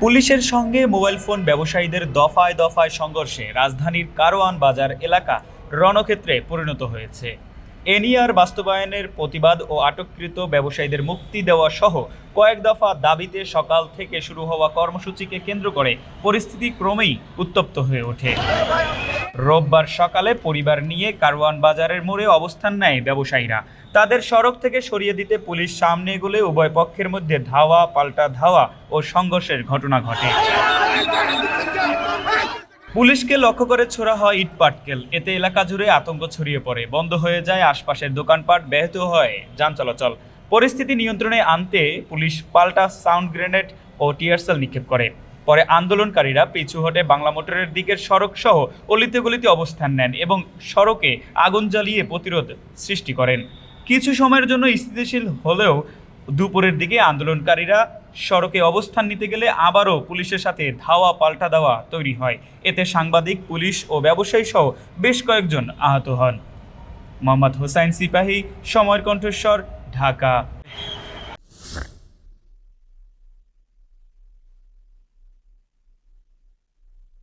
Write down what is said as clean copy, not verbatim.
পুলিশের সঙ্গে mobile phone ব্যবসায়ীদের দফায় দফায় সংঘর্ষে রাজধানীর কারওয়ান বাজার এলাকা রণক্ষেত্রে পরিণত হয়েছে। এনইআর বাস্তবায়নের প্রতিবাদ ও আটককৃত ব্যবসায়ীদের মুক্তি দেওয়া সহ কয়েক দফা দাবিতে সকাল থেকে শুরু হওয়া কর্মসূচিকে কেন্দ্র করে পরিস্থিতি ক্রমেই উত্তপ্ত হয়ে ওঠে। রোববার সকালে পরিবার নিয়ে কারওয়ান বাজারের মোড়ে অবস্থান নেয় ব্যবসায়ীরা। তাদের সড়ক থেকে সরিয়ে দিতে পুলিশ সামনে এগোলে উভয় পক্ষের মধ্যে ধাওয়া পাল্টা ধাওয়া ও সংঘর্ষের ঘটনা ঘটে। পুলিশকে লক্ষ্য করে ছোড়া হয় ইট পাটকেল। এতে এলাকা জুড়ে আতঙ্ক ছড়িয়ে পড়ে, বন্ধ হয়ে যায় আশপাশের দোকানপাট, ব্যাহত হয় যান চলাচল। পরিস্থিতি নিয়ন্ত্রণে আনতে পুলিশ পাল্টা সাউন্ড গ্রেনেড ও টিয়ারশেল নিক্ষেপ করে। পরে আন্দোলনকারীরা পিছু হটে বাংলা মোটরের দিকের সড়ক সহ অলিতে গলিতে অবস্থান নেন এবং সড়কে আগুন জ্বালিয়ে প্রতিরোধ সৃষ্টি করেন। কিছু সময়ের জন্য স্থিতিশীল হলেও দুপুরের দিকে আন্দোলনকারীরা সড়কে অবস্থান নিতে গেলে আবারও পুলিশের সাথে ধাওয়া পাল্টা দেওয়া তৈরি হয়। এতে সাংবাদিক, পুলিশ ও ব্যবসায়ী সহ বেশ কয়েকজন আহত হন। মোহাম্মদ হোসাইন সিপাহী, সময়ের কণ্ঠস্বর, ঢাকা।